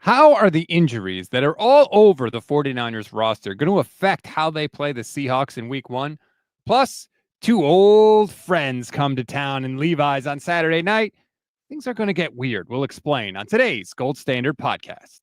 How are the injuries that are all over the 49ers roster going to affect how they play the Seahawks in week one? Plus, two old friends come to town in Levi's on Saturday night. Things are going to get weird. We'll explain on today's Gold Standard podcast.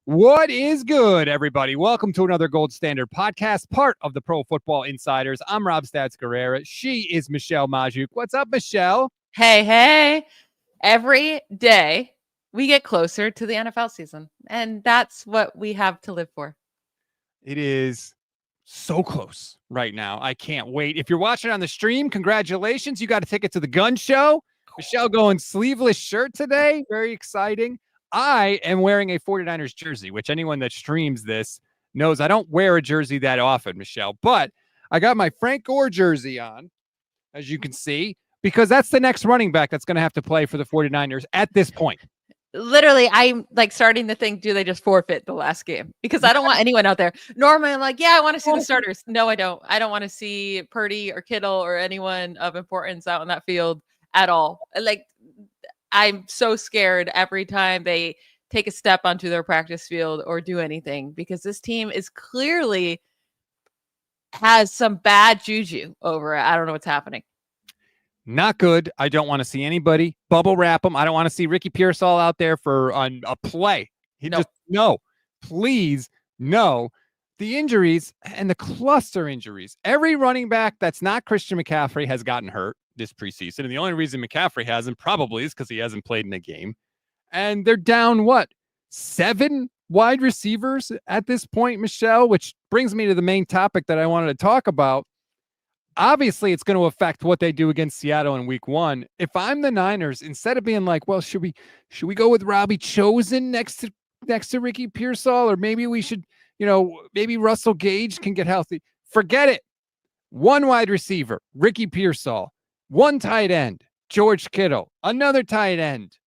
What is good, everybody? Welcome to another Gold Standard podcast, part of the Pro Football Insiders. I'm Rob Stats Guerrera. She is Michelle Majuk. What's up, Michelle? Hey. Every day we get closer to the NFL season, and that's what we have to live for. It is so close right now. I can't wait. If you're watching on the stream, congratulations. You got a ticket to the gun show. Michelle going sleeveless shirt today. Very exciting. I am wearing a 49ers jersey, which anyone that streams this knows I don't wear a jersey that often, Michelle. But I got my Frank Gore jersey on, as you can see, because that's the next running back that's going to have to play for the 49ers at this point. Literally, I'm like starting to think, do they just forfeit the last game? Because I don't want anyone out there. Normally, I'm like, yeah, I want to see the starters. No, I don't. I don't want to see Purdy or Kittle or anyone of importance out on that field at all. Like, I'm so scared every time they take a step onto their practice field or do anything, because this team is clearly has some bad juju over it. I don't know what's happening. Not good. I don't want to see anybody bubble wrap them. I don't want to see Ricky Pearsall out there for a play. No, please, no. The injuries and the cluster injuries. Every running back that's not Christian McCaffrey has gotten hurt this preseason. And the only reason McCaffrey hasn't probably is because he hasn't played in a game. And they're down, 7 wide receivers at this point, Michelle, which brings me to the main topic that I wanted to talk about. Obviously, it's going to affect what they do against Seattle in week one. If I'm the Niners, instead of being like, well, should we go with Robbie Chosen next to Ricky Pearsall, or maybe we should, maybe Russell Gage can get healthy. Forget it. One wide receiver, Ricky Pearsall. One tight end, George Kittle. Another tight end,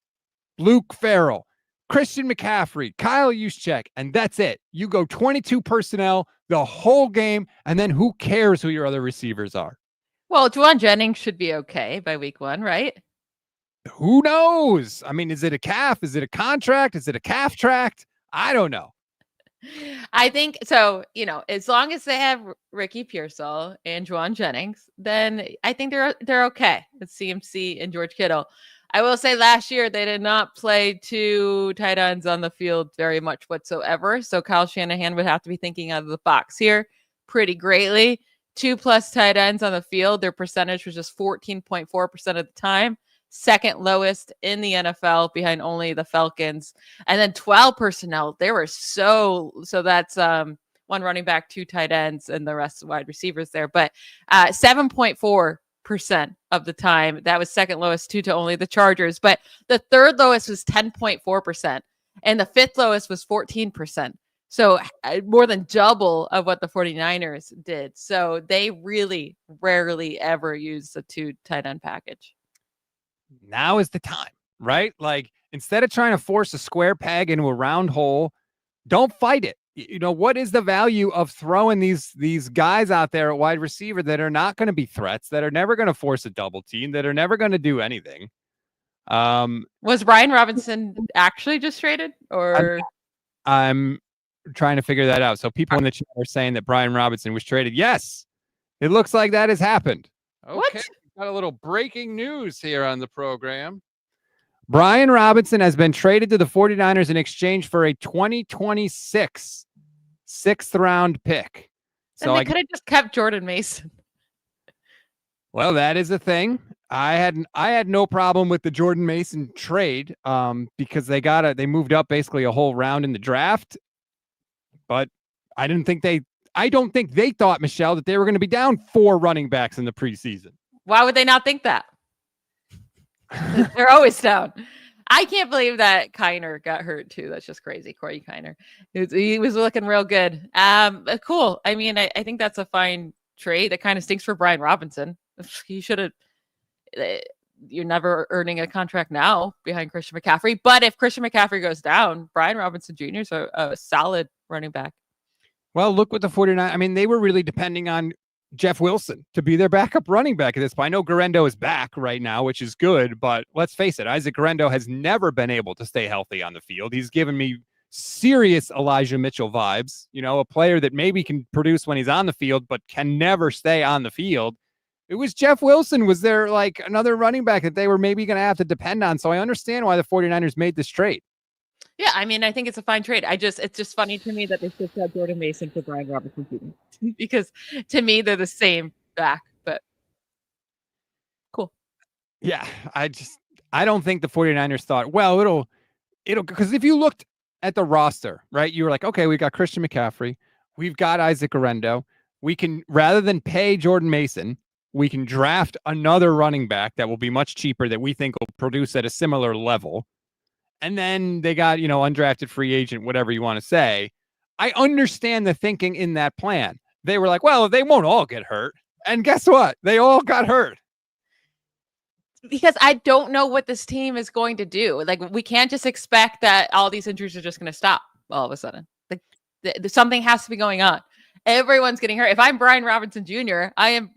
Luke Farrell. Christian McCaffrey, Kyle Juszczyk, and that's it. You go 22 personnel the whole game, and then who cares who your other receivers are? Well, Juwan Jennings should be okay by week one, right? Who knows? I mean, is it a calf? Is it a contract? Is it a calf tract? I don't know. I think so. As long as they have Ricky Pearsall and Juwan Jennings, then I think they're okay with CMC and George Kittle. I will say last year they did not play two tight ends on the field very much whatsoever. So Kyle Shanahan would have to be thinking out of the box here pretty greatly. 2+ tight ends on the field. Their percentage was just 14.4% of the time. Second lowest in the NFL behind only the Falcons. And then 12 personnel. They were so that's one running back, 2 tight ends, and the rest of wide receivers there. But 7.4% of the time. That was second lowest to only the Chargers. But the third lowest was 10.4%. And the fifth lowest was 14%. So more than double of what the 49ers did. So they really rarely ever use the 2 tight end package. Now is the time, right? Like, instead of trying to force a square peg into a round hole, don't fight it. What is the value of throwing these guys out there at wide receiver that are not going to be threats, that are never going to force a double team, that are never going to do anything? Was Brian Robinson actually just traded, or I'm trying to figure that out. So people in the chat are saying that Brian Robinson was traded. Yes, it looks like that has happened. Okay. What? Got a little breaking news here on the program. Brian Robinson has been traded to the 49ers in exchange for a 2026 6th-round pick. So they could have just kept Jordan Mason. Well, that is a thing. I had no problem with the Jordan Mason trade because they moved up basically a whole round in the draft. But I don't think they thought, Michelle, that they were going to be down 4 running backs in the preseason. Why would they not think that? They're always down. I can't believe that Kiner got hurt too. That's just crazy. Corey Kiner. He was looking real good. Cool. I mean, I think that's a fine trade. That kind of stinks for Brian Robinson. He should have. You're never earning a contract now behind Christian McCaffrey. But if Christian McCaffrey goes down, Brian Robinson Jr. is a solid running back. Well, look what the 49. I mean, they were really depending on Jeff Wilson to be their backup running back at this point. I know Garendo is back right now, which is good, but let's face it, Isaac Garendo has never been able to stay healthy on the field. He's given me serious Elijah Mitchell vibes, a player that maybe can produce when he's on the field, but can never stay on the field. It was Jeff Wilson was there like another running back that they were maybe going to have to depend on. So I understand why the 49ers made this trade. Yeah, I mean, I think it's a fine trade. It's just funny to me that they switched out Jordan Mason for Brian Robinson Jr. because to me they're the same back, but cool. Yeah, I don't think the 49ers thought, well, it'll because if you looked at the roster, right, you were like, okay, we got Christian McCaffrey, we've got Isaac Garendo, we can, rather than pay Jordan Mason, we can draft another running back that will be much cheaper that we think will produce at a similar level. And then they got, undrafted free agent, whatever you want to say. I understand the thinking in that plan. They were like, well, they won't all get hurt. And guess what? They all got hurt. Because I don't know what this team is going to do. Like, we can't just expect that all these injuries are just going to stop all of a sudden. Like, something has to be going on. Everyone's getting hurt. If I'm Brian Robinson Jr., I am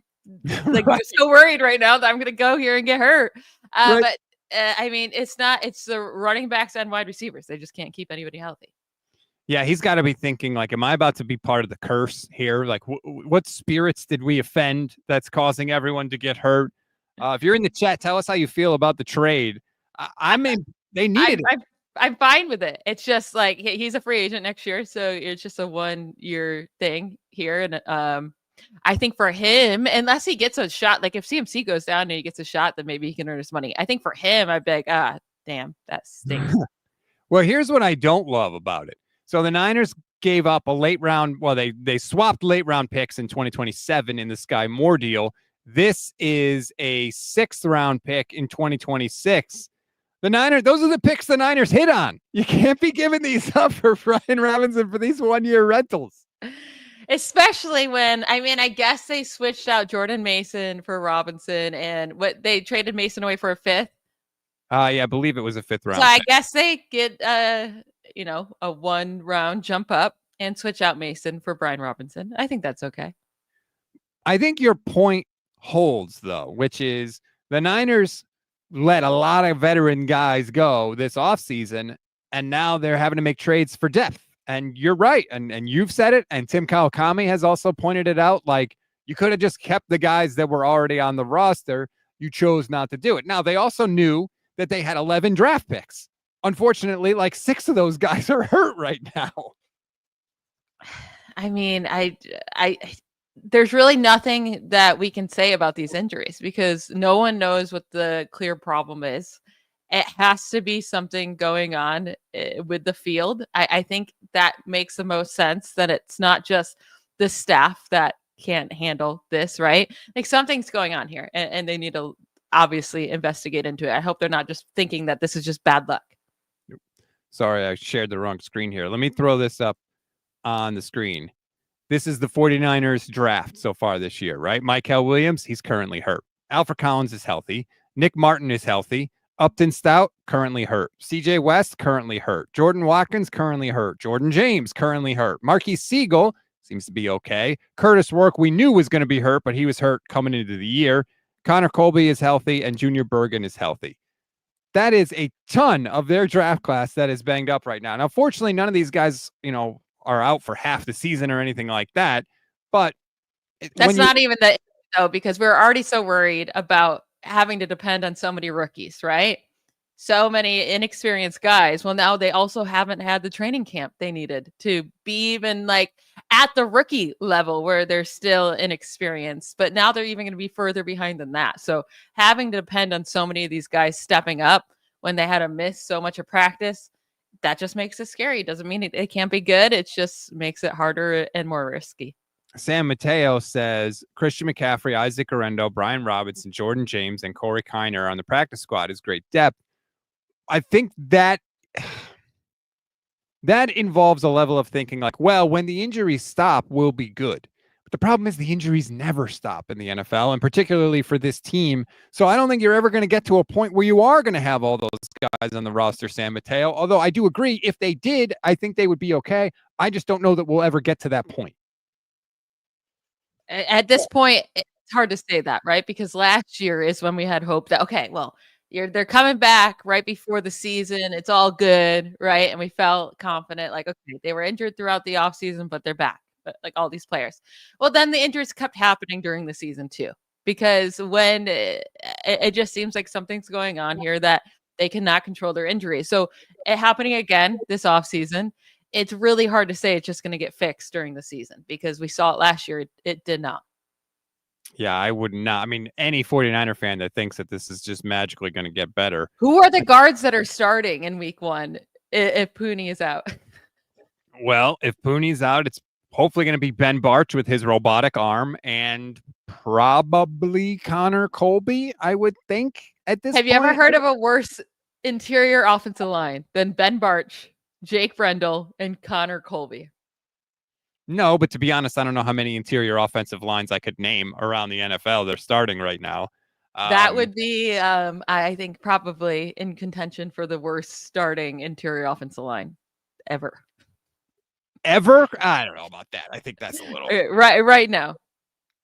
like right. So worried right now that I'm going to go here and get hurt. Right. But I mean, it's the running backs and wide receivers. They just can't keep anybody healthy. Yeah, he's got to be thinking, like, am I about to be part of the curse here? Like, what spirits did we offend that's causing everyone to get hurt? If you're in the chat, tell us how you feel about the trade. I mean, they needed it. I'm fine with it. It's just like he's a free agent next year, so it's just a 1-year thing here. And I think for him, unless he gets a shot, like if CMC goes down and he gets a shot, then maybe he can earn his money. I think for him, I'd be like, damn, that stinks. Well, here's what I don't love about it. So the Niners gave up a late round. Well, they swapped late round picks in 2027 in the Sky Moore deal. This is a 6th round pick in 2026. The Niners, those are the picks the Niners hit on. You can't be giving these up for Brian Robinson for these 1-year rentals. Especially when, I mean, I guess they switched out Jordan Mason for Robinson, and what they traded Mason away for a 5th. Yeah, I believe it was a 5th round. So I guess they get a 1-round jump up and switch out Mason for Brian Robinson. I think that's okay. I think your point holds, though, which is the Niners let a lot of veteran guys go this offseason, and now they're having to make trades for depth. And you're right. And you've said it. And Tim Kawakami has also pointed it out. Like, you could have just kept the guys that were already on the roster. You chose not to do it. Now, they also knew that they had 11 draft picks. Unfortunately, like 6 of those guys are hurt right now. I mean, there's really nothing that we can say about these injuries because no one knows what the clear problem is. It has to be something going on with the field. I think that makes the most sense, that it's not just the staff that can't handle this, right? Like, something's going on here and they need to obviously investigate into it. I hope they're not just thinking that this is just bad luck. Sorry, I shared the wrong screen here. Let me throw this up on the screen. This is the 49ers draft so far this year, right? Mykel Williams, he's currently hurt. Alfred Collins is healthy. Nick Martin is healthy. Upton Stout, currently hurt. CJ West, currently hurt. Jordan Watkins, currently hurt. Jordan James, currently hurt. Marquise Siegel seems to be okay. Curtis Rourke, we knew was going to be hurt, but he was hurt coming into the year. Connor Colby is healthy, and Junior Bergen is healthy. That is a ton of their draft class that is banged up right now. Now, fortunately, none of these guys, are out for half the season or anything like that. But that's not even the though, because we're already so worried about having to depend on so many rookies, right? So many inexperienced guys. Well, now they also haven't had the training camp they needed to be even like at the rookie level where they're still inexperienced, but now they're even going to be further behind than that. So having to depend on so many of these guys stepping up when they had to miss so much of practice, that just makes it scary. It doesn't mean it can't be good. It just makes it harder and more risky. Sam Mateo says Christian McCaffrey, Isaac Garendo, Brian Robinson, Jordan James, and Corey Kiner on the practice squad is great depth. I think that involves a level of thinking like, well, when the injuries stop, we'll be good. The problem is the injuries never stop in the NFL, and particularly for this team. So I don't think you're ever going to get to a point where you are going to have all those guys on the roster, San Mateo. Although I do agree, if they did, I think they would be okay. I just don't know that we'll ever get to that point. At this point, it's hard to say that, right? Because last year is when we had hope that, okay, well, they're coming back right before the season. It's all good, right? And we felt confident, like, okay, they were injured throughout the offseason, but they're back, like all these players. Well, then the injuries kept happening during the season too, because when it just seems like something's going on here that they cannot control their injuries. So it happening again this offseason, it's really hard to say it's just going to get fixed during the season because we saw it last year. It did not. Yeah, I would not. I mean, any 49er fan that thinks that this is just magically going to get better. Who are the guards that are starting in week 1 if Pooney is out? Well, if Pooney's out, it's hopefully going to be Ben Barch with his robotic arm and probably Connor Colby, I would think, at this point. Have you ever heard of a worse interior offensive line than Ben Barch, Jake Brendel, and Connor Colby? No, but to be honest, I don't know how many interior offensive lines I could name around the NFL they're starting right now. That would be, I think, probably in contention for the worst starting interior offensive line ever. Ever? I don't know about that. I think that's a little... Right now.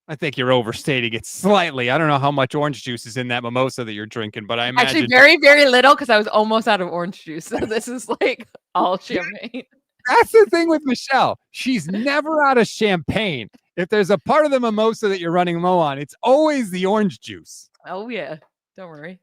I think you're overstating it slightly. I don't know how much orange juice is in that mimosa that you're drinking, but I imagine... Actually, very, very little, because I was almost out of orange juice. So this is like all champagne. That's the thing with Michelle. She's never out of champagne. If there's a part of the mimosa that you're running low on, it's always the orange juice. Oh, yeah. Don't worry.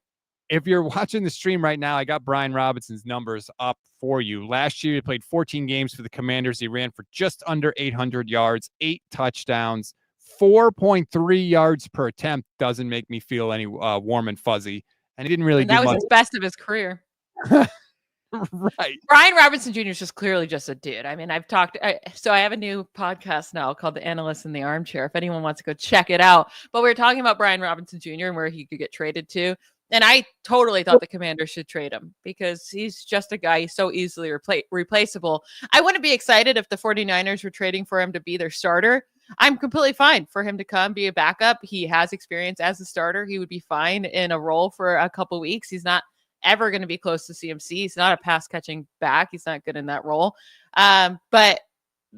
If you're watching the stream right now, I got Brian Robinson's numbers up for you. Last year, he played 14 games for the Commanders. He ran for just under 800 yards, 8 touchdowns, 4.3 yards per attempt. Doesn't make me feel any warm and fuzzy. And he didn't really do much. That was his best of his career. Right. Brian Robinson Jr. is just clearly just a dude. I mean, so I have a new podcast now called The Analyst in the Armchair. If anyone wants to go check it out. But we were talking about Brian Robinson Jr. and where he could get traded to. And I totally thought the Commanders should trade him because he's just a guy. He's so easily replaceable. I wouldn't be excited if the 49ers were trading for him to be their starter. I'm completely fine for him to come be a backup. He has experience as a starter. He would be fine in a role for a couple weeks. He's not ever going to be close to CMC. He's not a pass catching back. He's not good in that role. But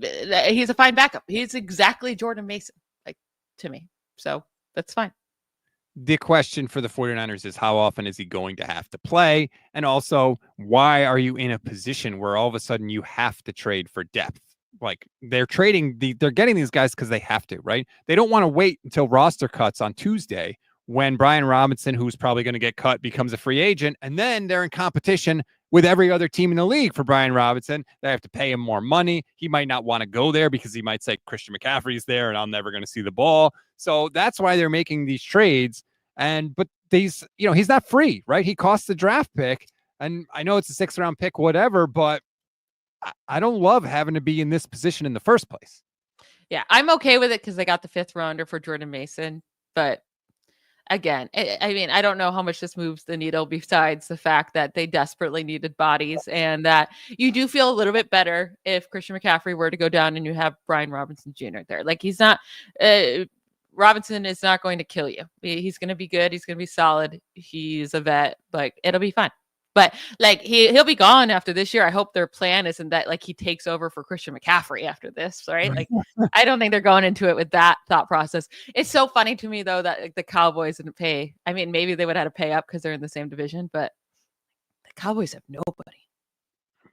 he's a fine backup. He's exactly Jordan Mason, like, to me. So that's fine. The question for the 49ers is how often is he going to have to play? And also, why are you in a position where all of a sudden you have to trade for depth? Like, they're getting these guys because they have to, right? They don't want to wait until roster cuts on Tuesday when Brian Robinson, who's probably going to get cut, becomes a free agent. And then they're in competition with every other team in the league for Brian Robinson. They have to pay him more money. He might not want to go there because he might say Christian McCaffrey's there and I'm never going to see the ball. So that's why they're making these trades. But he's not free, right? He costs the draft pick. And I know it's a 6th round pick, whatever, but I don't love having to be in this position in the first place. Yeah, I'm okay with it because they got the 5th rounder for Jordan Mason. But again, I mean, I don't know how much this moves the needle besides the fact that they desperately needed bodies and that you do feel a little bit better if Christian McCaffrey were to go down and you have Brian Robinson Jr. there. Like, he's not Robinson is not going to kill you. He's going to be good. He's going to be solid. He's a vet. Like, it'll be fine. But like, he'll be gone after this year. I hope their plan isn't that like he takes over for Christian McCaffrey after this, right? Like, I don't think they're going into it with that thought process. It's so funny to me though that like, the Cowboys didn't pay. I mean, maybe they would have had to pay up because they're in the same division, but the Cowboys have nobody.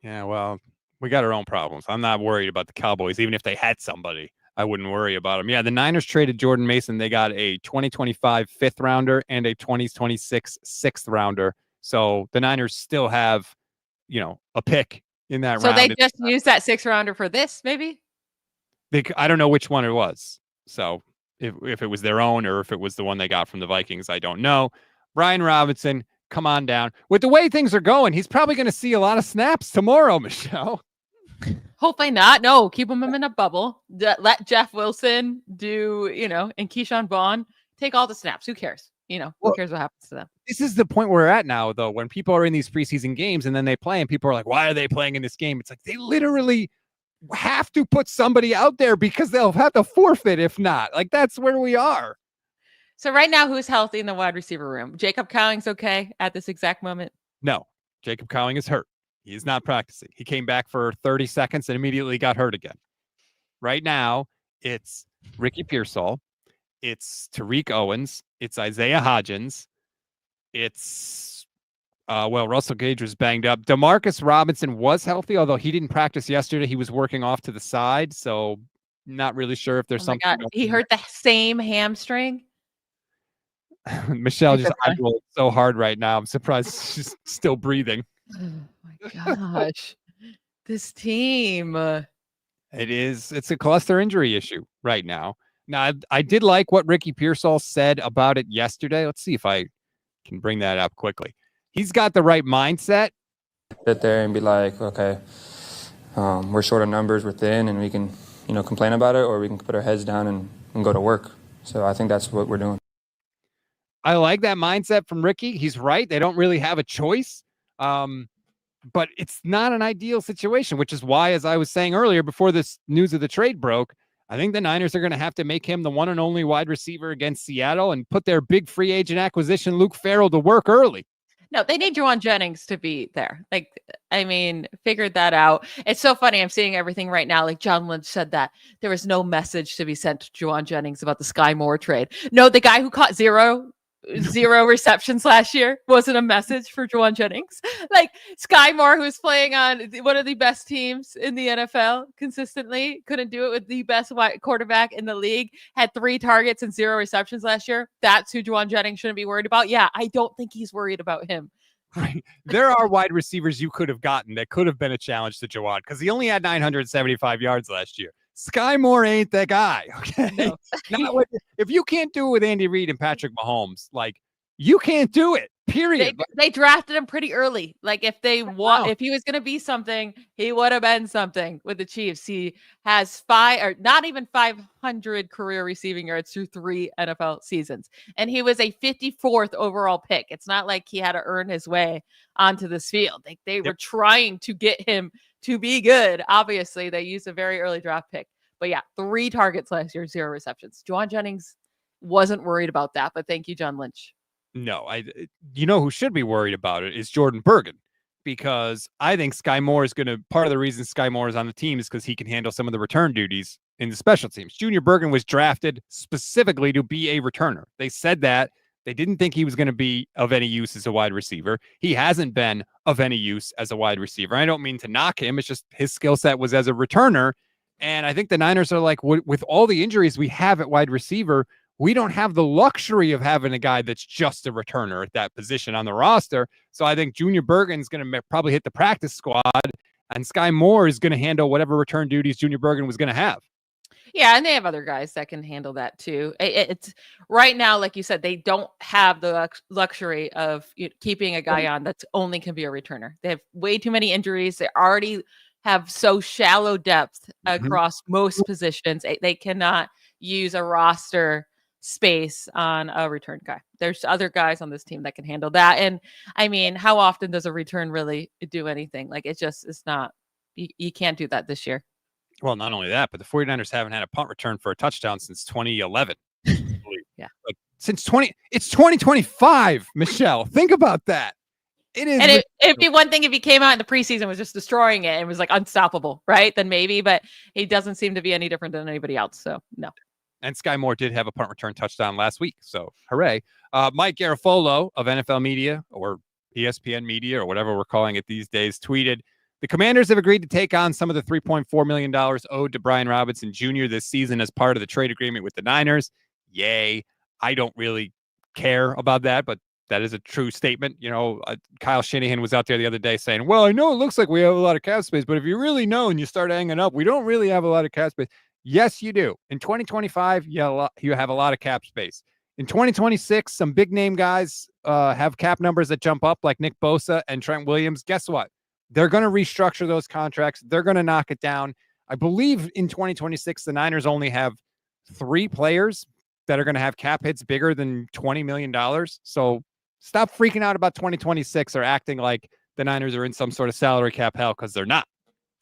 Yeah, well, we got our own problems. I'm not worried about the Cowboys. Even if they had somebody, I wouldn't worry about them. Yeah, the Niners traded Jordan Mason. They got a 2025 5th rounder and a 2026 6th rounder. So the Niners still have, a pick in that round. So they just used that 6th rounder for this, maybe? I don't know which one it was. So if it was their own or if it was the one they got from the Vikings, I don't know. Brian Robinson, come on down. With the way things are going, he's probably going to see a lot of snaps tomorrow, Michelle. Hopefully not. No, keep him in a bubble. Let Jeff Wilson do, and Keyshawn Vaughn take all the snaps. Who cares? Who cares what happens to them? This is the point we're at now, though, when people are in these preseason games and then they play and people are like, why are they playing in this game? It's like they literally have to put somebody out there because they'll have to forfeit if not. Like, that's where we are. So right now, who's healthy in the wide receiver room? Jacob Cowing's okay at this exact moment? No, Jacob Cowing is hurt. He is not practicing. He came back for 30 seconds and immediately got hurt again. Right now, it's Ricky Pearsall. It's Tariq Owens. It's Isaiah Hodgins. It's, Russell Gage was banged up. Demarcus Robinson was healthy, although he didn't practice yesterday. He was working off to the side, so not really sure if there's something. God. He hurt the same hamstring? Michelle just eyeballed so hard right now. I'm surprised she's still breathing. Oh my gosh. This team. It's a cluster injury issue right now. Now, I did like what Ricky Pearsall said about it yesterday. Let's see if I can bring that up quickly. He's got the right mindset. Sit there and be like, okay, we're short of numbers, we're thin, and we can, complain about it, or we can put our heads down and go to work. So I think that's what we're doing. I like that mindset from Ricky. He's right. They don't really have a choice. But it's not an ideal situation, which is why, as I was saying earlier, before this news of the trade broke, I think the Niners are going to have to make him the one and only wide receiver against Seattle and put their big free agent acquisition, Luke Farrell, to work early. No, they need Juwan Jennings to be there. Figured that out. It's so funny. I'm seeing everything right now. Like John Lynch said that there was no message to be sent to Juwan Jennings about the Sky Moore trade. No, the guy who caught zero receptions last year wasn't a message for Juwan Jennings. Like Sky Moore, who's playing on one of the best teams in the NFL consistently, couldn't do it with the best quarterback in the league, had 3 targets and 0 receptions last year. That's who Juwan Jennings shouldn't be worried about. Yeah, I don't think he's worried about him. Right. There are wide receivers you could have gotten that could have been a challenge to Juwan because he only had 975 yards last year. Sky Moore ain't that guy, okay? No. If you can't do it with Andy Reid and Patrick Mahomes, like, you can't do it, period. They drafted him pretty early. Like, if he was going to be something, he would have been something with the Chiefs. He has not even 500 career receiving yards through 3 NFL seasons. And he was a 54th overall pick. It's not like he had to earn his way onto this field. Like, they were trying to get him to be good. Obviously, they used a very early draft pick. But yeah, 3 targets last year, 0 receptions. Juwan Jennings wasn't worried about that, but thank you, John Lynch. No, who should be worried about it is Jordan Bergen, because I think Sky Moore is part of the reason Sky Moore is on the team is because he can handle some of the return duties in the special teams. Junior Bergen was drafted specifically to be a returner. They said that. They didn't think he was going to be of any use as a wide receiver. He hasn't been of any use as a wide receiver. I don't mean to knock him. It's just his skill set was as a returner. And I think the Niners are like, with all the injuries we have at wide receiver, we don't have the luxury of having a guy that's just a returner at that position on the roster. So I think Junior Bergen's going to probably hit the practice squad, and Sky Moore is going to handle whatever return duties Junior Bergen was going to have. Yeah, and they have other guys that can handle that too. It's right now, like you said, they don't have the luxury of keeping a guy on that's only can be a returner. They have way too many injuries. They already have so shallow depth across most positions. They cannot use a roster space on a return guy. There's other guys on this team that can handle that. And I mean, how often does a return really do anything? Like, it's not, you can't do that this year. Well, not only that, but the 49ers haven't had a punt return for a touchdown since 2011. Yeah. Like, it's 2025, Michelle. Think about that. It is. And it'd be one thing if he came out in the preseason and was just destroying it and was like unstoppable, right? Then maybe, but he doesn't seem to be any different than anybody else. So no. And Sky Moore did have a punt return touchdown last week. So hooray. Mike Garafolo of NFL Media, or ESPN Media, or whatever we're calling it these days, tweeted, "The Commanders have agreed to take on some of the $3.4 million owed to Brian Robinson Jr. this season as part of the trade agreement with the Niners." Yay. I don't really care about that, but that is a true statement. Kyle Shanahan was out there the other day saying, well, I know it looks like we have a lot of cap space, but if you really know and you start hanging up, we don't really have a lot of cap space. Yes, you do. In 2025, you have a lot of cap space. In 2026, some big name guys have cap numbers that jump up, like Nick Bosa and Trent Williams. Guess what? They're going to restructure those contracts. They're going to knock it down. I believe in 2026, the Niners only have 3 players that are going to have cap hits bigger than $20 million. So stop freaking out about 2026 or acting like the Niners are in some sort of salary cap hell, because they're not.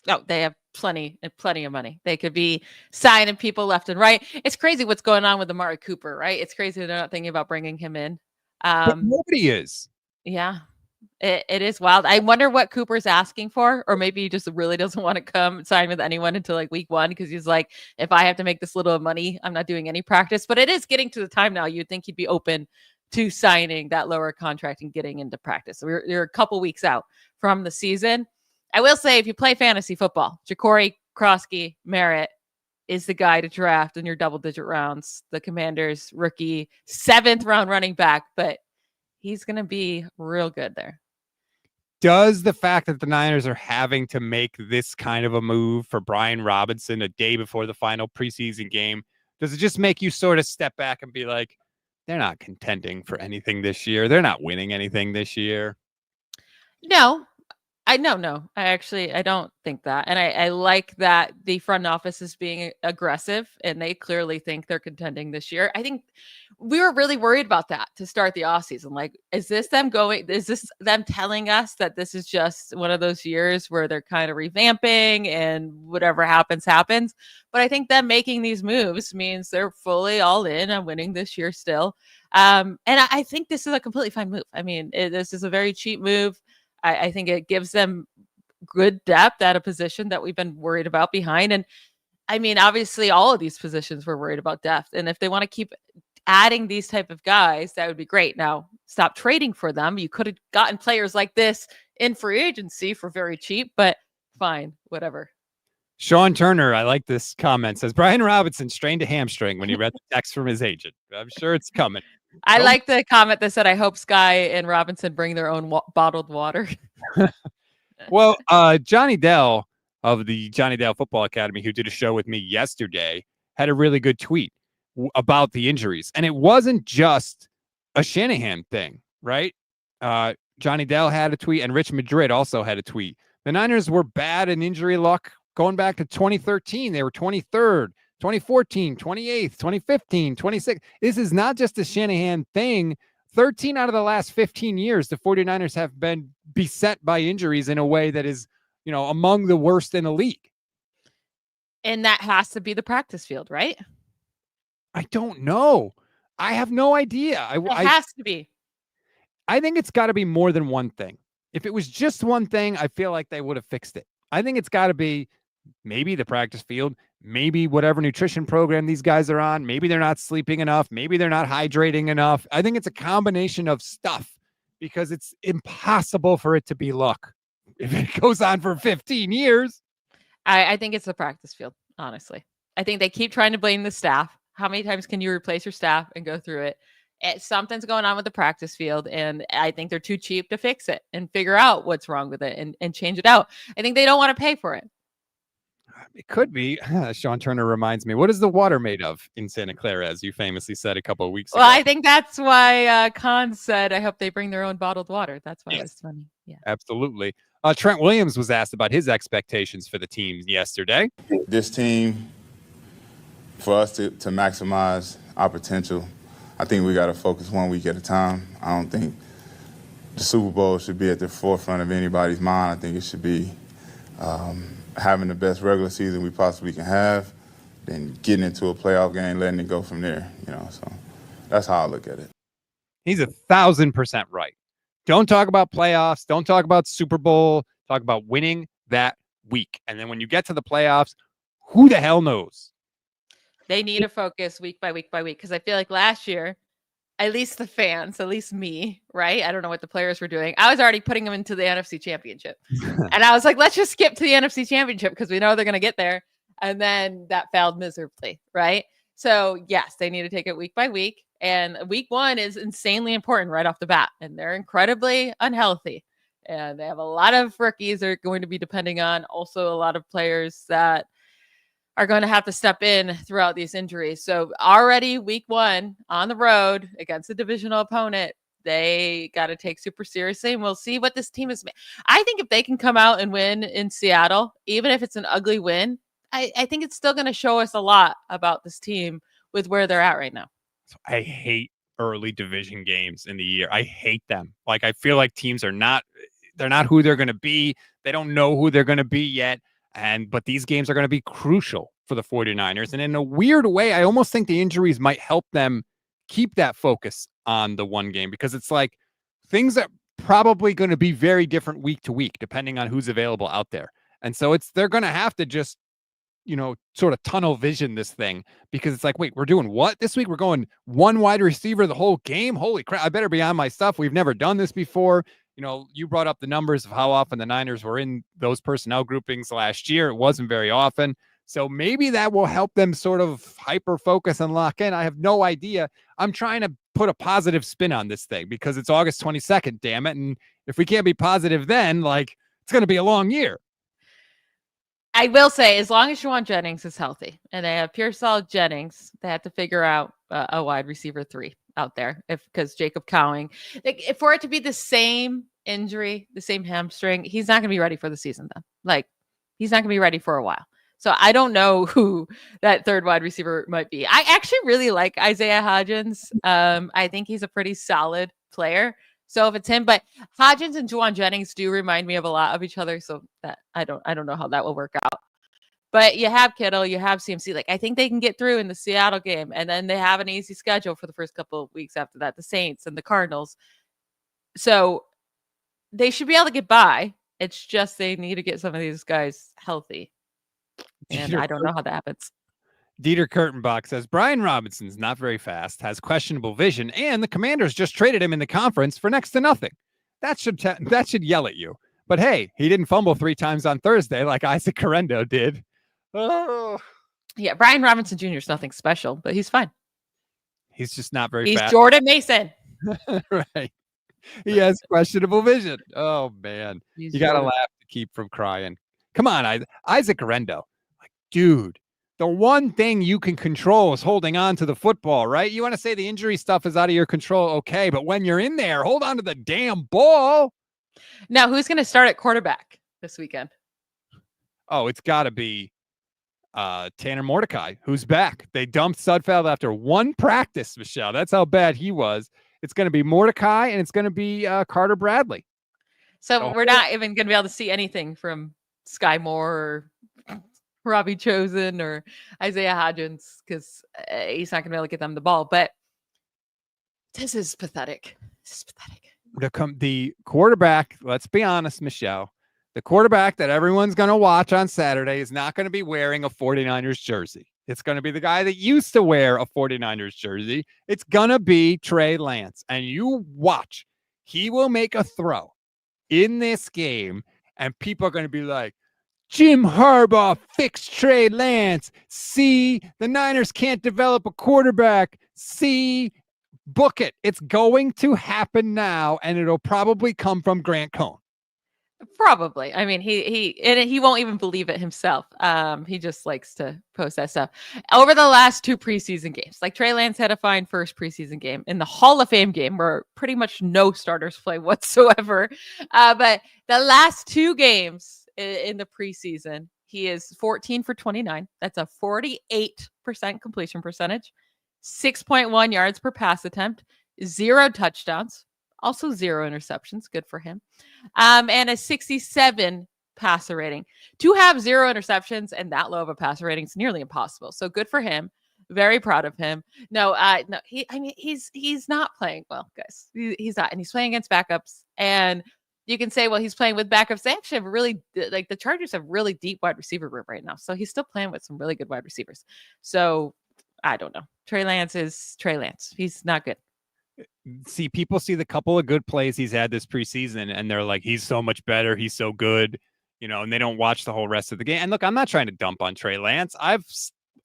No, they have plenty of money. They could be signing people left and right. It's crazy what's going on with Amari Cooper, right? It's crazy they're not thinking about bringing him in. But nobody is. Yeah. It is wild. I wonder what Cooper's asking for, or maybe he just really doesn't want to come sign with anyone until like week 1 because he's like, if I have to make this little money, I'm not doing any practice. But it is getting to the time now. You'd think he'd be open to signing that lower contract and getting into practice. So we're a couple weeks out from the season. I will say, if you play fantasy football, Ja'Cory Krosky Merritt is the guy to draft in your double-digit rounds. The Commanders rookie 7th round running back, but he's going to be real good there. Does the fact that the Niners are having to make this kind of a move for Brian Robinson a day before the final preseason game, does it just make you sort of step back and be like, they're not contending for anything this year? They're not winning anything this year? No. I don't think that. And I like that the front office is being aggressive and they clearly think they're contending this year. I think we were really worried about that to start the offseason. Like, is this them telling us that this is just one of those years where they're kind of revamping and whatever happens? But I think them making these moves means they're fully all in on winning this year still. And I think this is a completely fine move. I mean, this is a very cheap move. I think it gives them good depth at a position that we've been worried about behind. And I mean, obviously all of these positions we're worried about depth. And if they want to keep adding these type of guys, that would be great. Now, stop trading for them. You could have gotten players like this in free agency for very cheap, but fine, whatever. Sean Turner, I like this comment, says Brian Robinson strained a hamstring when he read the text from his agent. I'm sure it's coming. I like the comment that said, I hope Sky and Robinson bring their own bottled water. Well, Johnny Dell of the Johnny Dell Football Academy, who did a show with me yesterday, had a really good tweet about the injuries. And it wasn't just a Shanahan thing, right? Johnny Dell had a tweet, and Rich Madrid also had a tweet. The Niners were bad in injury luck going back to 2013. They were 23rd. 2014, 28th, 2015, 26th. This is not just a Shanahan thing. 13 out of the last 15 years, the 49ers have been beset by injuries in a way that is, among the worst in the league. And that has to be the practice field, right? I don't know. I have no idea. It has to be. I think it's got to be more than one thing. If it was just one thing, I feel like they would have fixed it. I think it's got to be maybe the practice field, maybe whatever nutrition program these guys are on. Maybe they're not sleeping enough. Maybe they're not hydrating enough. I think it's a combination of stuff because it's impossible for it to be luck if it goes on for 15 years. I think it's the practice field, honestly. I think they keep trying to blame the staff. How many times can you replace your staff and go through it? Something's going on with the practice field, and I think they're too cheap to fix it and figure out what's wrong with it and change it out. I think they don't want to pay for it. It could be. Sean Turner reminds me, what is the water made of in Santa Clara, as you famously said a couple of weeks ago? Well, I think that's why Khan said, I hope they bring their own bottled water. That's why it's funny. Yeah, absolutely. Trent Williams was asked about his expectations for the team yesterday. This team, for us to maximize our potential, I think we got to focus 1 week at a time. I don't think the Super Bowl should be at the forefront of anybody's mind. I think it should be having the best regular season we possibly can have, then getting into a playoff game, letting it go from there. So that's how I look at it. He's 1,000% right. Don't talk about playoffs. Don't talk about Super Bowl. Talk about winning that week. And then when you get to the playoffs, who the hell knows? They need to focus week by week by week, because I feel like last year, at least the fans, at least me, right? I don't know what the players were doing. I was already putting them into the NFC Championship. And I was like, let's just skip to the NFC Championship because we know they're going to get there. And then that failed miserably, right? So, yes, they need to take it week by week. And week 1 is insanely important right off the bat. And they're incredibly unhealthy. And they have a lot of rookies they're going to be depending on. Also, a lot of players that are going to have to step in throughout these injuries. So already week 1 on the road against a divisional opponent, they got to take super seriously, and we'll see what this team is. I think if they can come out and win in Seattle, even if it's an ugly win, I think it's still going to show us a lot about this team with where they're at right now. I hate early division games in the year. I hate them. Like, I feel like teams they're not who they're going to be. They don't know who they're going to be yet. But these games are going to be crucial for the 49ers. And in a weird way, I almost think the injuries might help them keep that focus on the one game, because it's like things are probably going to be very different week to week, depending on who's available out there. And so they're going to have to just, sort of tunnel vision this thing, because it's like, wait, we're doing what this week? We're going one wide receiver the whole game. Holy crap. I better be on my stuff. We've never done this before. You brought up the numbers of how often the Niners were in those personnel groupings last year. It wasn't very often. So maybe that will help them sort of hyper focus and lock in. I have no idea. I'm trying to put a positive spin on this thing because it's August 22nd, damn it. And if we can't be positive, then it's going to be a long year. I will say, as long as Juwan Jennings is healthy and they have Pearsall, Jennings, they have to figure out a wide receiver 3 out there. Because Jacob Cowing, for it to be the same injury, the same hamstring, he's not going to be ready for the season then. He's not going to be ready for a while. So I don't know who that third wide receiver might be. I actually really like Isaiah Hodgins. I think he's a pretty solid player. So if it's him, but Hodgins and Juwan Jennings do remind me of a lot of each other. So that I don't know how that will work out. But you have Kittle, you have CMC. I think they can get through in the Seattle game, and then they have an easy schedule for the first couple of weeks after that, the Saints and the Cardinals. So they should be able to get by. It's just they need to get some of these guys healthy. And I don't know how that happens. Dieter Kurtenbach says Brian Robinson's not very fast, has questionable vision, and the Commanders just traded him in the conference for next to nothing. That should yell at you. But hey, he didn't fumble 3 times on Thursday like Isaac Correndo did. Oh. Yeah, Brian Robinson Jr. is nothing special, but he's fine. He's just not very fast. He's Jordan Mason. Right. He has questionable vision. Oh, man. You got to laugh to keep from crying. Come on, Isaac Correndo. Dude. The one thing you can control is holding on to the football, right? You want to say the injury stuff is out of your control, okay, but when you're in there, hold on to the damn ball. Now, who's going to start at quarterback this weekend? Oh, it's got to be Tanner Mordecai, who's back. They dumped Sudfeld after one practice, Michelle. That's how bad he was. It's going to be Mordecai, and it's going to be Carter Bradley. So we're not even going to be able to see anything from Sky Moore or Robbie Chosen or Isaiah Hodgins because he's not going to be able to get them the ball. But this is pathetic. The quarterback, let's be honest, Michelle, the quarterback that everyone's going to watch on Saturday is not going to be wearing a 49ers jersey. It's going to be the guy that used to wear a 49ers jersey. It's going to be Trey Lance. And you watch. He will make a throw in this game, and people are going to be like, Jim Harbaugh fixed Trey Lance. See, the Niners can't develop a quarterback. See, book it. It's going to happen now, and it'll probably come from Grant Cohn. Probably. I mean, he won't even believe it himself. He just likes to post that stuff. Over the last 2 preseason games, Trey Lance had a fine first preseason game in the Hall of Fame game where pretty much no starters play whatsoever. But the last 2 games in the preseason, he is 14 for 29. That's a 48% completion percentage, 6.1 yards per pass attempt, 0 touchdowns, also 0 interceptions. Good for him. And a 67 passer rating. To have 0 interceptions and that low of a passer rating is nearly impossible. So good for him. Very proud of him. No, he's not playing well, guys. He's not, and he's playing against backups. And you can say, well, he's playing with backups. They actually have the Chargers have really deep wide receiver room right now. So he's still playing with some really good wide receivers. So I don't know. Trey Lance is Trey Lance. He's not good. See, people see the couple of good plays he's had this preseason, and they're like, he's so much better. He's so good, and they don't watch the whole rest of the game. And look, I'm not trying to dump on Trey Lance. I've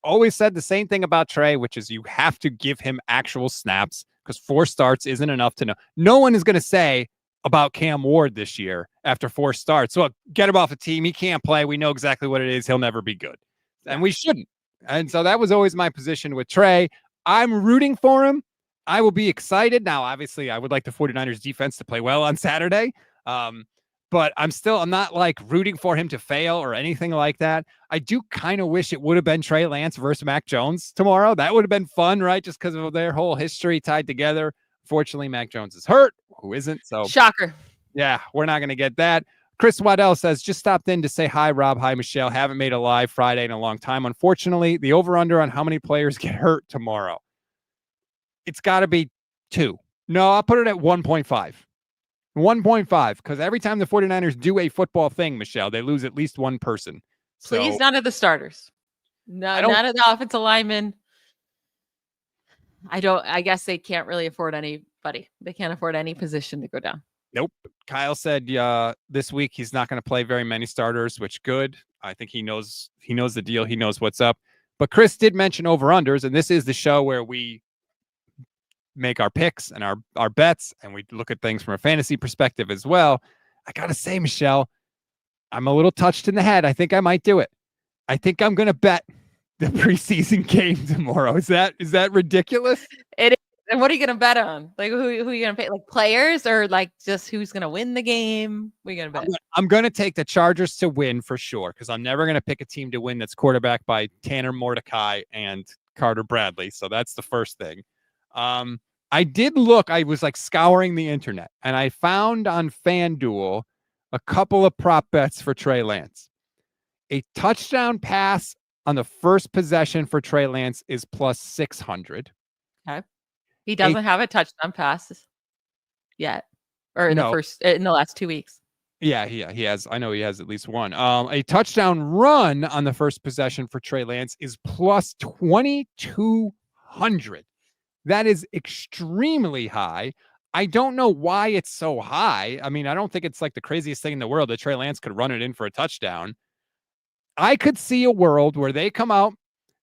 always said the same thing about Trey, which is you have to give him actual snaps because 4 starts isn't enough to know. No one is going to say about Cam Ward this year after 4 starts. So get him off a team. He can't play. We know exactly what it is. He'll never be good. And we shouldn't. And so that was always my position with Trey. I'm rooting for him. I will be excited. Now, obviously, I would like the 49ers defense to play well on Saturday. But I'm not rooting for him to fail or anything like that. I do kind of wish it would have been Trey Lance versus Mac Jones tomorrow. That would have been fun, right? Just because of their whole history tied together. Fortunately, Mac Jones is hurt. Who isn't? So shocker. Yeah, we're not going to get that. Chris Waddell says, just stopped in to say hi, Rob. Hi, Michelle. Haven't made a live Friday in a long time. Unfortunately, the over-under on how many players get hurt tomorrow, it's got to be 2. No, I'll put it at 1.5. 1.5, because every time the 49ers do a football thing, Michelle, they lose at least one person. Please, none of the starters. No, none of the offensive linemen. I guess they can't really afford anybody. They can't afford any position to go down. Nope. Kyle said this week he's not going to play very many starters, which good. I think he knows the deal. He knows what's up. But Chris did mention over-unders, and this is the show where we make our picks and our bets, and we look at things from a fantasy perspective as well. I got to say, Michelle, I'm a little touched in the head. I think I might do it. I think I'm going to bet the preseason game tomorrow. Is that ridiculous? It is. And what are you going to bet on? Like, who are you going to pay? Like players, or like just who's going to win the game? What are you going to bet? I'm going to take the Chargers to win for sure, because I'm never going to pick a team to win that's quarterbacked by Tanner Mordecai and Carter Bradley. So that's the first thing. I did look. I was like scouring the internet, and I found on FanDuel a couple of prop bets for Trey Lance. A touchdown pass on the first possession for Trey Lance is plus 600. Okay. He doesn't have a touchdown pass yet, or in the last 2 weeks. Yeah, he has. I know he has at least one. A touchdown run on the first possession for Trey Lance is plus 2,200. That is extremely high. I don't know why it's so high. I mean, I don't think it's like the craziest thing in the world that Trey Lance could run it in for a touchdown. I could see a world where they come out,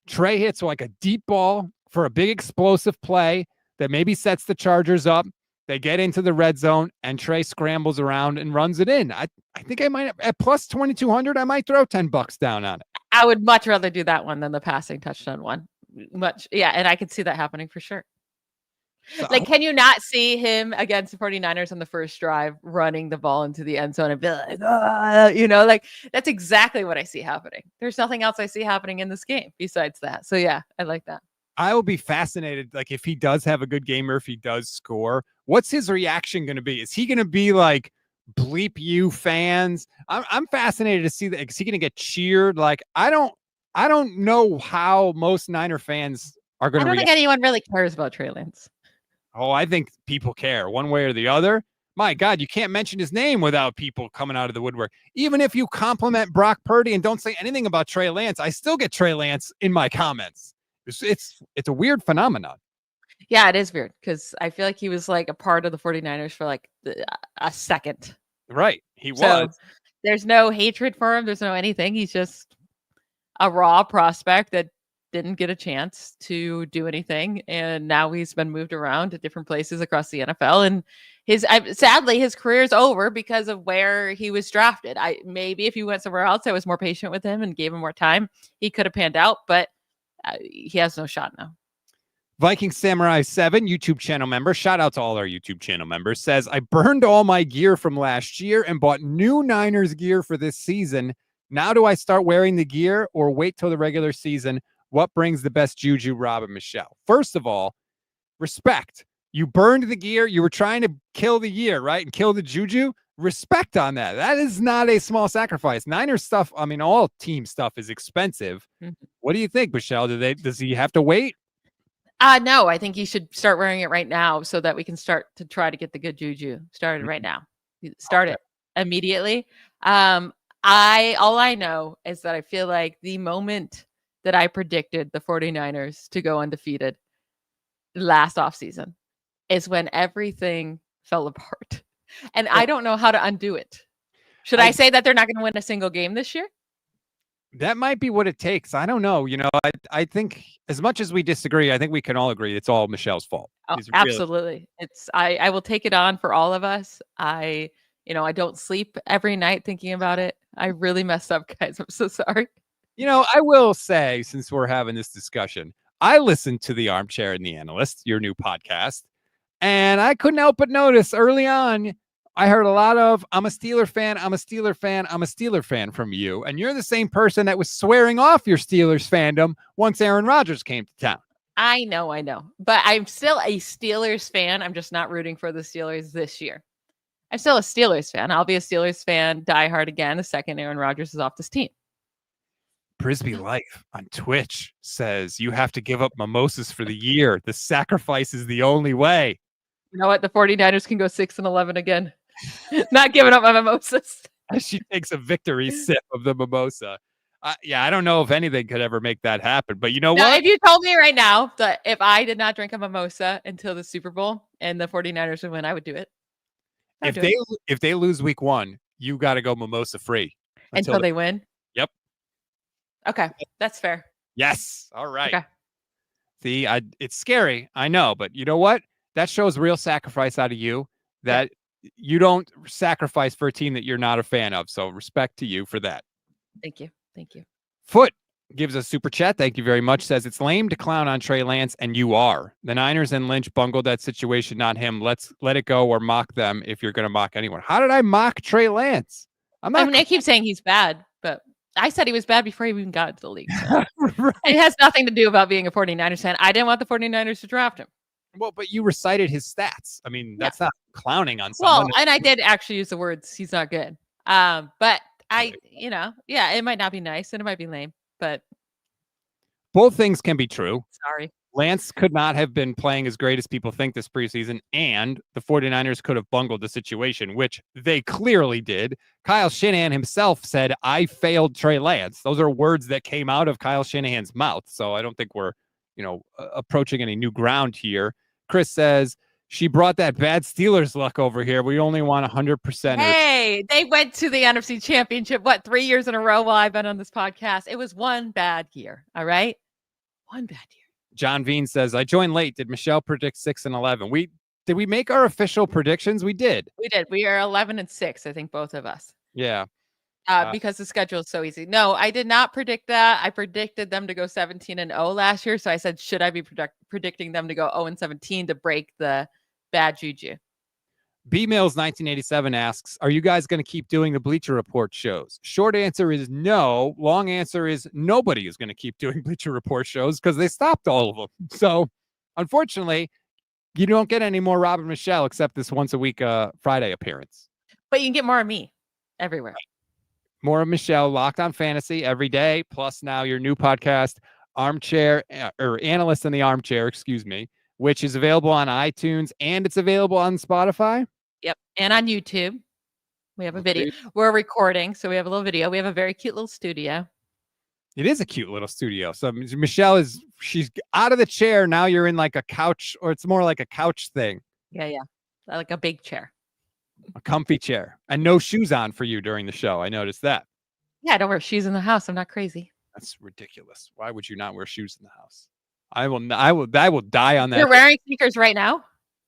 Trey hits like a deep ball for a big explosive play that maybe sets the Chargers up. They get into the red zone, and Trey scrambles around and runs it in. I think I might, at plus 2,200, I might throw $10 down on it. I would much rather do that one than the passing touchdown one. Yeah, and I could see that happening for sure. So, like, can you not see him against the 49ers on the first drive running the ball into the end zone and be like, like that's exactly what I see happening. There's nothing else I see happening in this game besides that. So yeah, I like that. I will be fascinated, like, if he does have a good game or if he does score, what's his reaction going to be? Is he going to be like, bleep you fans? I'm fascinated to see that. Is he going to get cheered? Like, I don't know how most Niner fans are going to react. I don't think anyone really cares about Trey Lance. Oh, I think people care one way or the other. My God, you can't mention his name without people coming out of the woodwork. Even if you compliment Brock Purdy and don't say anything about Trey Lance, I still get Trey Lance in my comments. It's a weird phenomenon. Yeah, it is weird because I feel like he was like a part of the 49ers for like a second. Right. He was. So there's no hatred for him. There's no anything. He's just a raw prospect that didn't get a chance to do anything, and now he's been moved around to different places across the NFL, and sadly his career is over because of where he was drafted. Maybe if he went somewhere else, I was more patient with him and gave him more time, he could have panned out, but he has no shot now. Viking Samurai 7 YouTube channel member, shout out to all our YouTube channel members, says, I burned all my gear from last year and bought new Niners gear for this season. Now do I start wearing the gear or wait till the regular season? What brings the best juju, Rob and Michelle? First of all, respect. You burned the gear. You were trying to kill the year, right? And kill the juju. Respect on that. That is not a small sacrifice. Niners stuff, I mean, all team stuff is expensive. Mm-hmm. What do you think, Michelle? Does he have to wait? No, I think he should start wearing it right now so that we can start to try to get the good juju started right now. Start it immediately. All I know is that I feel like the moment that I predicted the 49ers to go undefeated last offseason is when everything fell apart. And I don't know how to undo it. Should I say that they're not going to win a single game this year? That might be what it takes. I don't know. I think as much as we disagree, I think we can all agree it's all Michelle's fault. Oh, absolutely. I will take it on for all of us. I don't sleep every night thinking about it. I really messed up, guys. I'm so sorry. I will say, since we're having this discussion, I listened to the Armchair and the Analyst, your new podcast, and I couldn't help but notice early on, I heard a lot of, I'm a Steeler fan, I'm a Steeler fan, I'm a Steeler fan from you. And you're the same person that was swearing off your Steelers fandom once Aaron Rodgers came to town. I know. But I'm still a Steelers fan. I'm just not rooting for the Steelers this year. I'm still a Steelers fan. I'll be a Steelers fan diehard again the second Aaron Rodgers is off this team. Brisbee Life on Twitch says you have to give up mimosas for the year. The sacrifice is the only way. You know what? The 49ers can go 6-11 again. Not giving up my mimosas. As she takes a victory sip of the mimosa. I don't know if anything could ever make that happen. But you know Now, what? if you told me right now that if I did not drink a mimosa until the Super Bowl and the 49ers would win, I would do it. If they lose week 1, you got to go mimosa free until they win. Yep. Okay, that's fair. Yes. All right. Okay. See, it's scary. I know, but you know what? That shows real sacrifice out of you. That you don't sacrifice for a team that you're not a fan of. So respect to you for that. Thank you. Thank you. Foot gives a super chat. Thank you very much. Says it's lame to clown on Trey Lance, and you are. The Niners and Lynch bungled that situation, not him. Let's let it go or mock them if you're going to mock anyone. How did I mock Trey Lance? I keep saying he's bad, but I said he was bad before he even got into the league. So. Right. It has nothing to do about being a 49ers fan. I didn't want the 49ers to draft him. Well, but you recited his stats. I mean, that's not clowning on someone. Well, and I did actually use the words, he's not good. But it might not be nice and it might be lame, but both things can be true. Sorry. Lance could not have been playing as great as people think this preseason, and the 49ers could have bungled the situation, which they clearly did. Kyle Shanahan himself said, I failed Trey Lance. Those are words that came out of Kyle Shanahan's mouth. So I don't think we're, approaching any new ground here. Chris says, she brought that bad Steelers luck over here. We only want 100%. Hey, they went to the NFC Championship, 3 years in a row while I've been on this podcast. It was one bad year. All right. One bad year. John Veen says, I joined late. Did Michelle predict 6-11? Did we make our official predictions? We did. We did. We are 11-6, I think, both of us. Yeah. Because the schedule is so easy. No, I did not predict that. I predicted them to go 17-0 last year. So I said, should I be predicting them to go 0-17 to break the bad juju? B-Mills 1987 asks, are you guys going to keep doing the Bleacher Report shows? Short answer is no. Long answer is nobody is going to keep doing Bleacher Report shows because they stopped all of them. So unfortunately, you don't get any more Rob and Michelle except this once a week Friday appearance. But you can get more of me everywhere. More of Michelle, Locked on Fantasy every day. Plus now your new podcast, Armchair or Analyst in the Armchair, which is available on iTunes and it's available on Spotify. Yep. And on YouTube. We have a video. We're recording, so we have a little video. We have a very cute little studio. It is a cute little studio. So Michelle she's out of the chair. Now you're in like a couch, or it's more like a couch thing. Yeah. Like a big chair. A comfy chair. And no shoes on for you during the show. I noticed that. Yeah, I don't wear shoes in the house. I'm not crazy. That's ridiculous. Why would you not wear shoes in the house? I will die on that. You're wearing sneakers right now?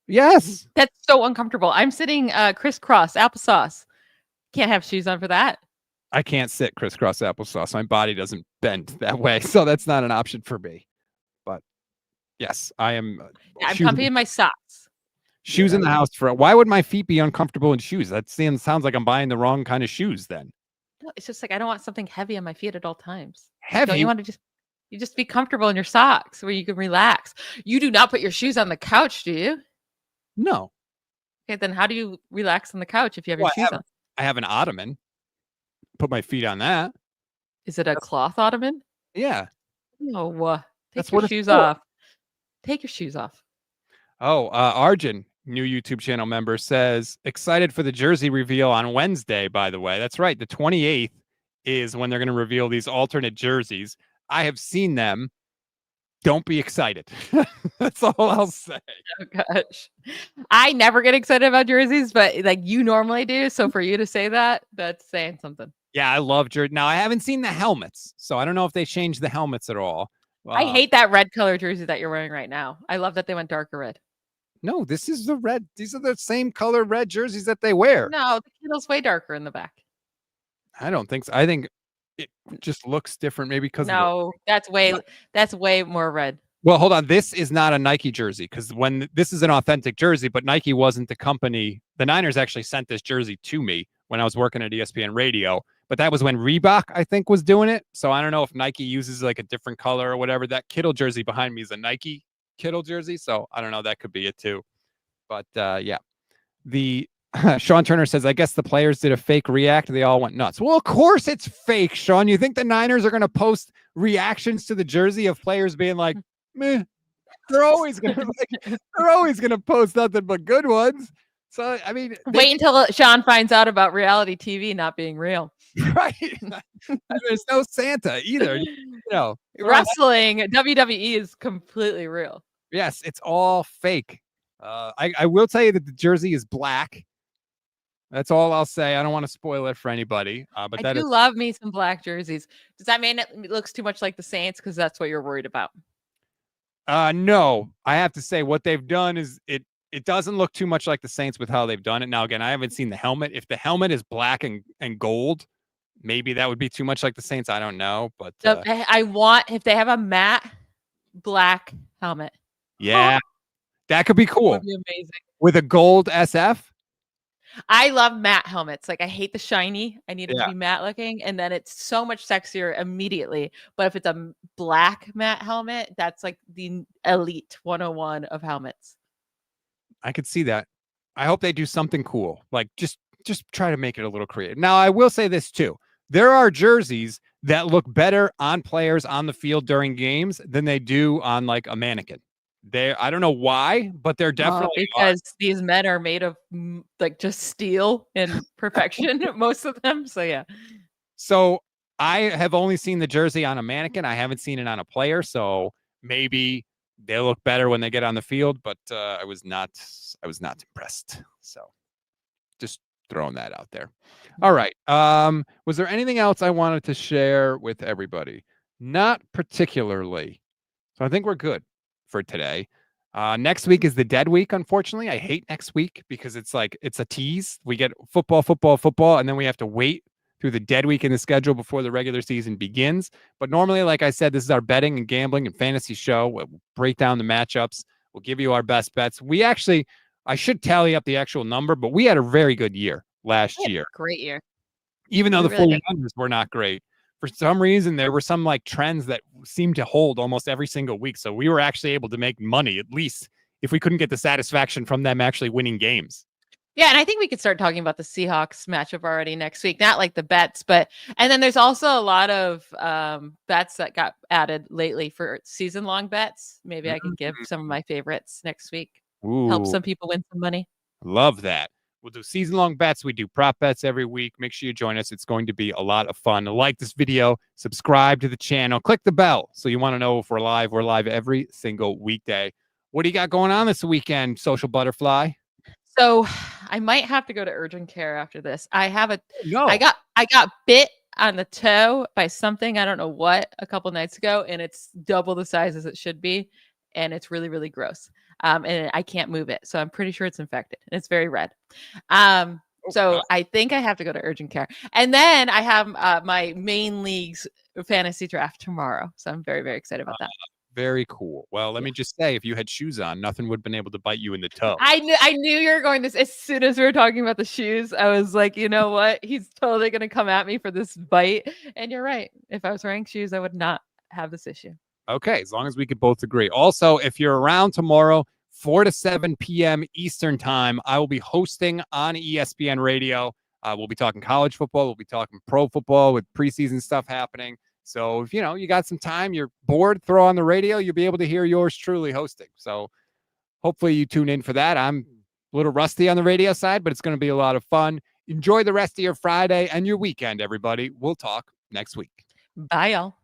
Yes. That's so uncomfortable. I'm sitting crisscross applesauce. Can't have shoes on for that. I can't sit crisscross applesauce. My body doesn't bend that way. So that's not an option for me. But yes, I am. I'm comfy in my socks. Shoes in the house why would my feet be uncomfortable in shoes? That sounds like I'm buying the wrong kind of shoes then. No, it's just like I don't want something heavy on my feet at all times. Heavy? Don't you want to just be comfortable in your socks where you can relax. You do not put your shoes on the couch, do you? No. Okay, then how do you relax on the couch if you have your shoes on? I have an ottoman. Put my feet on that. Is it a cloth ottoman? Yeah. No. Take your shoes off. Take your shoes off. Oh, Arjun, new YouTube channel member, says, excited for the jersey reveal on Wednesday, by the way. That's right. The 28th is when they're going to reveal these alternate jerseys. I have seen them. Don't be excited. That's all I'll say. Oh, gosh. I never get excited about jerseys, but like you normally do. So for you to say that, that's saying something. Yeah, I love jersey. Now, I haven't seen the helmets, so I don't know if they changed the helmets at all. I hate that red color jersey that you're wearing right now. I love that they went darker red. No, this is the red. These are the same color red jerseys that they wear. No, the candle's way darker in the back. I don't think so. I think it just looks different, maybe because that's way more red. Well, hold on. This is not a Nike jersey because this is an authentic jersey, but Nike wasn't the company. The Niners actually sent this jersey to me when I was working at ESPN Radio, but that was when Reebok, I think, was doing it. So I don't know if Nike uses like a different color or whatever. That Kittle jersey behind me is a Nike Kittle jersey. So I don't know. That could be it too. But yeah, Sean Turner says, I guess the players did a fake react. They all went nuts. Well, of course it's fake, Sean. You think the Niners are going to post reactions to the jersey of players being like, meh? They're always going to post nothing but good ones. So, I mean, wait until Sean finds out about reality TV not being real. Right. There's no Santa either. Wrestling, WWE is completely real. Yes, it's all fake. I will tell you that the jersey is black. That's all I'll say. I don't want to spoil it for anybody. But I do love me some black jerseys. Does that mean it looks too much like the Saints? Because that's what you're worried about. No, I have to say what they've done is it doesn't look too much like the Saints with how they've done it. Now, again, I haven't seen the helmet. If the helmet is black and gold, maybe that would be too much like the Saints. I don't know. But I want, if they have a matte black helmet. Yeah, that could be cool. That would be amazing. With a gold SF. I love matte helmets. Like, I hate the shiny. I need it to be matte looking, and then it's so much sexier immediately. But if it's a black matte helmet, that's like the elite 101 of helmets. I could see that. I hope they do something cool. Like just try to make it a little creative. Now, I will say this too. There are jerseys that look better on players on the field during games than they do on like a mannequin. I don't know why, but they're definitely because these men are made of like just steel in perfection, most of them. So yeah. So I have only seen the jersey on a mannequin. I haven't seen it on a player. So maybe they look better when they get on the field, but I was not impressed. So just throwing that out there. All right. Was there anything else I wanted to share with everybody? Not particularly. So I think we're good for today. Next week is the dead week. Unfortunately, I hate next week because it's a tease. We get football, and then we have to wait through the dead week in the schedule before the regular season begins. But normally, like I said, this is our betting and gambling and fantasy show. We'll break down the matchups. We'll give you our best bets. I should tally up the actual number, but we had a very good year last year. Great year. Even though the 49ers were not great. For some reason, there were some like trends that seemed to hold almost every single week. So we were actually able to make money, at least if we couldn't get the satisfaction from them actually winning games. Yeah, and I think we could start talking about the Seahawks matchup already next week. Not like the bets, and then there's also a lot of bets that got added lately for season-long bets. Maybe I can give some of my favorites next week. Ooh, help some people win some money. Love that. We'll do season-long bets. We do prop bets every week. Make sure you join us. It's going to be a lot of fun. Like this video, subscribe to the channel, click the bell so you want to know if we're live. We're live every single weekday. What do you got going on this weekend, Social Butterfly? So I might have to go to urgent care after this. I got bit on the toe by something, I don't know what, a couple nights ago, and it's double the size as it should be, and it's really, really gross. And I can't move it. So I'm pretty sure it's infected. And it's very red. So I think I have to go to urgent care. And then I have my main league's fantasy draft tomorrow. So I'm very, very excited about that. Very cool. Well, let me just say, if you had shoes on, nothing would have been able to bite you in the toe. I knew you were going this. As soon as we were talking about the shoes, I was like, you know what? He's totally going to come at me for this bite. And you're right. If I was wearing shoes, I would not have this issue. Okay, as long as we could both agree. Also, if you're around tomorrow, 4 to 7 p.m. Eastern time, I will be hosting on ESPN Radio. We'll be talking college football. We'll be talking pro football with preseason stuff happening. So if you got some time, you're bored, throw on the radio, you'll be able to hear yours truly hosting. So hopefully you tune in for that. I'm a little rusty on the radio side, but it's going to be a lot of fun. Enjoy the rest of your Friday and your weekend, everybody. We'll talk next week. Bye, y'all.